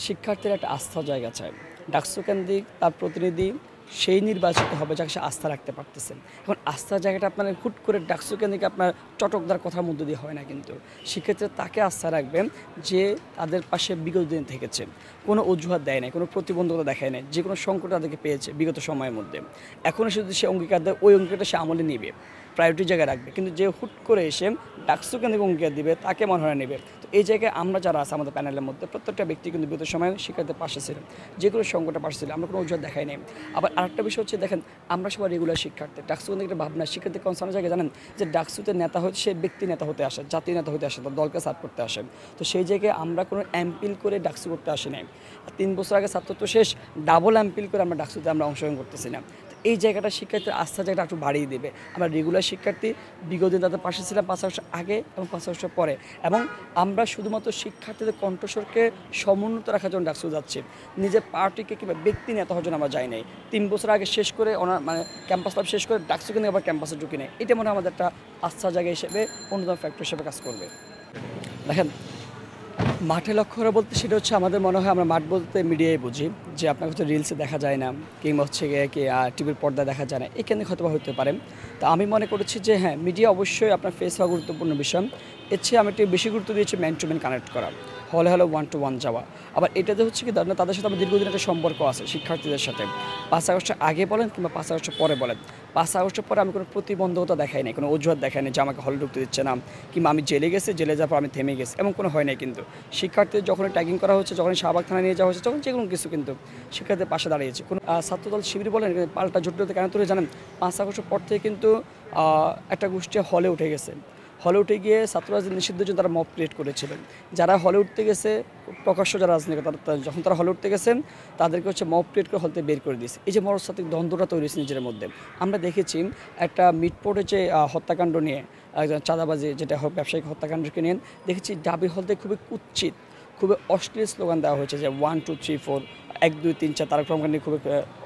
শিক্ষার্থীর একটা আস্থার জায়গা চায়। ডাকসু কেন্দ্রিক তার প্রতিনিধি সেই নির্বাচিত হবে যাকে সে আস্থা রাখতে পারতেছেন। এখন আস্থার জায়গাটা আপনার হুট করে ডাকসু কেন্দ্রিক আপনার চটকদার কথার মধ্য দিয়ে হয় না কিন্তু। সেক্ষেত্রে তাকে আস্থা রাখবেন যে তাদের পাশে বিগত দিন থেকেছে। কোনো অজুহাত দেয় নাই, কোনো প্রতিবন্ধকতা দেখায় নাই। যেকোনো সংকট তাদেরকে পেয়েছে বিগত সময়ের মধ্যে। এখনও সে যদি সে অঙ্গীকার দেয় ওই অঙ্গীকারটা সে আমলে নিবে। প্রায়োরিটি জায়গায় রাখবে। কিন্তু যে হুট করে এসে ডাকসু কেন্দ্রিক অঙ্গীকার দিবে তাকে মনে হয় নেবে। তো এই জায়গায় আমরা যারা আছে আমাদের প্যানেলের মধ্যে প্রত্যেকটা ব্যক্তি কিন্তু বিগত সময়ে শিক্ষার্থীদের পাশে ছিলেন। যেগুলো সংকটের পাশে ছিল আমরা কোনো অজুহাত দেখাই নাই। আবার আরেকটা বিষয় হচ্ছে দেখেন আমরা সবাই রেগুলার শিক্ষার্থী। ডাকসু কেন্দ্রিক একটা ভাবনা শিক্ষার্থী কনসার্নের জায়গায় জানেন যে ডাকসুতে নেতা হচ্ছে সে ব্যক্তি নেতা হতে আসে, জাতীয় নেতা হতে আসে, তার দলকে সার্ভ করতে আসে। তো সেই জায়গায় আমরা কোনো অ্যাম্পিল করে ডাকসু করতে আসি নাই। ৩ বছর আগে ছাত্রত্ব শেষ, ডাবল অ্যাম্পিল করে আমরা ডাকসুতে আমরা অংশগ্রহণ করতেছি না। এই জায়গাটা শিক্ষার্থীর আস্থার জায়গাটা একটু বাড়িয়ে দেবে। আমরা রেগুলার শিক্ষার্থী, বিগত দিন তাদের পাশে ছিলাম ৫ বছর আগে এবং ৫ বছর পরে, এবং আমরা শুধুমাত্র শিক্ষার্থীদের কণ্ঠস্বরকে সমুন্নত রাখার জন্য ডাকসু যাচ্ছি। নিজের পার্টিকে কিংবা ব্যক্তি নেতা হওয়ার জন্য আমরা যাই নাই। ৩ বছর আগে শেষ করে মানে ক্যাম্পাস লাইফ শেষ করে ডাকসু কিন্তু আবার ক্যাম্পাসে ঢুকি নেই। এটা মনে হয় আমাদের একটা আস্থার জায়গা হিসেবে অন্যতম ফ্যাক্টর হিসেবে কাজ করবে। দেখেন মাঠে লক্ষ্য করা বলতে সেটা হচ্ছে আমাদের মনে হয় আমরা মাঠ বলতে মিডিয়ায় বুঝি যে আপনার হচ্ছে রিলসে দেখা যায় না কিংবা হচ্ছে গিয়ে কি টিভির পর্দায় দেখা যায় না, এখানে হয়তো বা হতে পারে। তো আমি মনে করেছি যে হ্যাঁ মিডিয়া অবশ্যই আপনার ফেস হওয়া গুরুত্বপূর্ণ বিষয়। এর চেয়ে আমি একটু বেশি গুরুত্ব দিয়েছি ম্যান টু ম্যান কানেক্ট করা, হলে হলে 1 to 1 যাওয়া। আবার এটাতে হচ্ছে কি ধরেন তাদের সাথে আমার দীর্ঘদিন একটা সম্পর্ক আছে শিক্ষার্থীদের সাথে। ৫ আগস্টের আগে বলেন কিংবা ৫ আগস্টের পরে বলেন, ৫ আগস্টের পরে আমি কোনো প্রতিবন্ধকতা দেখাই নাই, কোনো অজুহাত দেখাই নাই যে আমাকে হলে ঢুকতে দিচ্ছে না কিংবা আমি জেলে গেছি, জেলে যাওয়ার পর আমি থেমে গেছি, এমন কোনো হয় নাই কিন্তু। শিক্ষার্থীদের যখন ট্যাগিং করা হচ্ছে, যখন শাহবাগ থানায় নিয়ে যাওয়া হচ্ছে, যখন যে কোনো কিছু কিন্তু শিক্ষার্থীদের পাশে দাঁড়িয়েছে। কোনো ছাত্রদল শিবির বলেন পাল্টা জটিলতা কেন তুলে জানেন ৫ আগস্টের পর থেকে কিন্তু একটা গোষ্ঠী হলে উঠে গেছে। হলে উঠে গিয়ে ছাত্র রাজনীতি নিষিদ্ধের জন্য তারা মব ক্রিয়েট করেছিলেন। যারা হলে উঠতে গেছে প্রকাশ্য যারা রাজনীতি যখন তারা হলে উঠতে গেছেন তাদেরকে হচ্ছে মব ক্রিয়েট করে হলতে বের করে দিয়েছে। এই যে মনস্তাত্ত্বিক দ্বন্দ্বটা তৈরি হয়েছে নিজের মধ্যে। আমরা দেখেছি একটা মিটপোর্টে যে হত্যাকাণ্ড নিয়ে একজন চাঁদাবাজি যেটা ব্যবসায়িক হত্যাকাণ্ডকে নিয়ে দেখেছি ডাবি হলতে খুবই কুৎসিত, খুবই অশ্লীল স্লোগান দেওয়া হয়েছে যে 1 2 3 4 1 2 3 4 তারক রহমান নিয়ে খুবই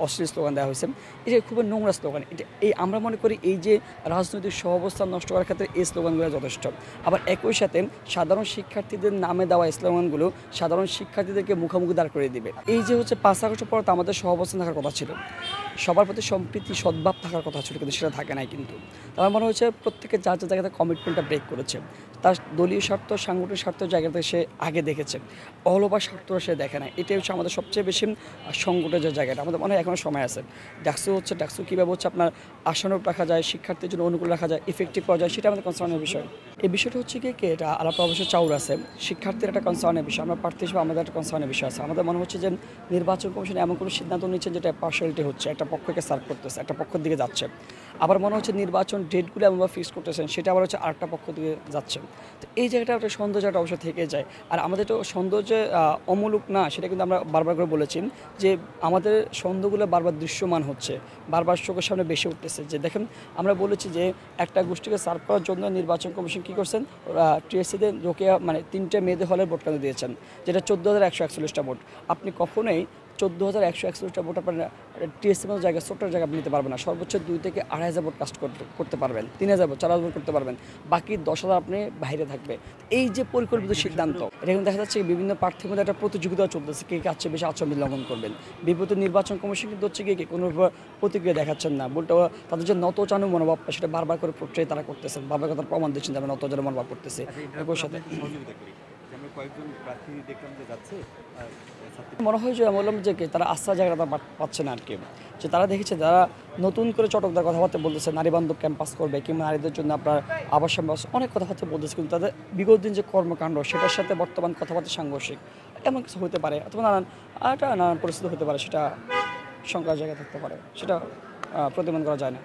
অশ্লীল স্লোগান দেওয়া হয়েছে। এটা খুবই নোংরা স্লোগান। এটা আমরা মনে করি এই যে রাজনৈতিক সহাবস্থান নষ্ট করার ক্ষেত্রে এই স্লোগানগুলো যথেষ্ট। আবার একই সাথে সাধারণ শিক্ষার্থীদের নামে দেওয়া স্লোগানগুলো সাধারণ শিক্ষার্থীদেরকে মুখোমুখি দাঁড় করিয়ে দিবে। এই যে হচ্ছে ৫ আগস্টের পর তো আমাদের সহাবস্থান থাকার কথা ছিল, সবার প্রতি সম্প্রীতি সদ্ভাব থাকার কথা ছিল, কিন্তু সেটা থাকে নাই কিন্তু। আমার মনে হচ্ছে প্রত্যেকের যার যার জায়গাতে কমিটমেন্টটা ব্রেক করেছে। তার দলীয় স্বার্থ সাংগঠনিক স্বার্থের জায়গাতে সে আগে দেখেছে, অল ওভার স্বার্থটা সে দেখে না। এটাই হচ্ছে আমাদের সবচেয়ে বেশি সংকটের যে জায়গাটা। আমাদের মনে হয় এখনও সময় আছে। ডাকসু কীভাবে হচ্ছে আপনার আশানুরূপ রাখা যায়, শিক্ষার্থীর জন্য অনুকূল রাখা যায়, ইফেক্টিভ করা যায়, সেটা আমাদের কনসার্নের বিষয়। এই বিষয়টা হচ্ছে কি এটা আলাপ অবশ্যই চাউর আছে, শিক্ষার্থীর একটা কনসার্নের বিষয়, আমরা প্রার্থী হিসেবে আমাদের একটা কনসার্নের বিষয় আছে। আমাদের মনে হচ্ছে যে নির্বাচন কমিশন এমন কোনো সিদ্ধান্ত নিচ্ছে যেটা পার্শালিটি হচ্ছে, একটা পক্ষকে সার্ভ করতেছে, একটা পক্ষের দিকে যাচ্ছে। আবার মনে হচ্ছে নির্বাচন ডেটগুলো এমনভাবে ফিক্স করতেছেন সেটা আবার হচ্ছে আরেকটা পক্ষ দিকে যাচ্ছে। তো এই জায়গাটা একটা সৌন্দর্যটা অবশ্যই থেকে যায়। আর আমাদের তো সৌন্দর্য অমূলক না, সেটা কিন্তু আমরা বারবার করে বলেছি যে আমাদের সৌন্দর্যগুলো বারবার দৃশ্যমান হচ্ছে, বারবার চোখের সামনে বেশি উঠতেছে। যে দেখেন আমরা বলেছি যে একটা গোষ্ঠীকে সার্ভ করার জন্য নির্বাচন কমিশন কী করছেন, টিএসসিতে রোকেয়া মানে 3টে মেয়েদের হলের ভোট কেন্দ্র দিয়েছেন, যেটা 14,141টা ভোট। আপনি কখনোই 14,141টা ভোট আপনার টিএসসির মতো জায়গায় ছোট্ট জায়গা নিতে পারবেন না। সর্বোচ্চ 2 থেকে 2,500 ভোট কাস্ট করতে পারবেন, 3,000 ভোট 4,000 ভোট করতে পারবেন, বাকি 10,000 আপনি বাইরে থাকবে। এই যে পরিকল্পিত সিদ্ধান্ত, এটা কিন্তু দেখা যাচ্ছে বিভিন্ন প্রার্থীর মধ্যে একটা প্রতিযোগিতা চলতেছে, কে কাছে বেশি আচরণ লঙ্ঘন করবেন। বিপরীত নির্বাচন কমিশন কিন্তু হচ্ছে কি কোনো প্রতিক্রিয়া দেখাচ্ছেন না, বলতে তাদের যে নতজানু মনোভাবটা সেটা বারবার করে প্রক্রিয়া তারা করতেছেন, বারবার কথা প্রমাণ দিচ্ছেন যে আমরা নতজানু মনোভাব করতেছে। একই সাথে কয়েকজন প্রার্থী দেখলাম যে যাচ্ছে, মনে হয় যে বললাম যে তারা আস্থার জায়গাটা পাচ্ছে না আর কি। যে তারা দেখেছে যারা নতুন করে চটকদার কথাবার্তা বলতেছে, নারী বান্ধব ক্যাম্পাস করবে কিংবা নারীদের জন্য আপনার আবাসন অনেক কথাবার্তা বলতেছে, কিন্তু তাদের বিগত দিন যে কর্মকাণ্ড সেটার সাথে বর্তমান কথাবার্তা সাংঘর্ষিক এমন কিছু হতে পারে, অথবা নানান পরিস্থিতি হতে পারে, সেটা শঙ্কার জায়গা থাকতে পারে, সেটা প্রতিমান করা যায় না।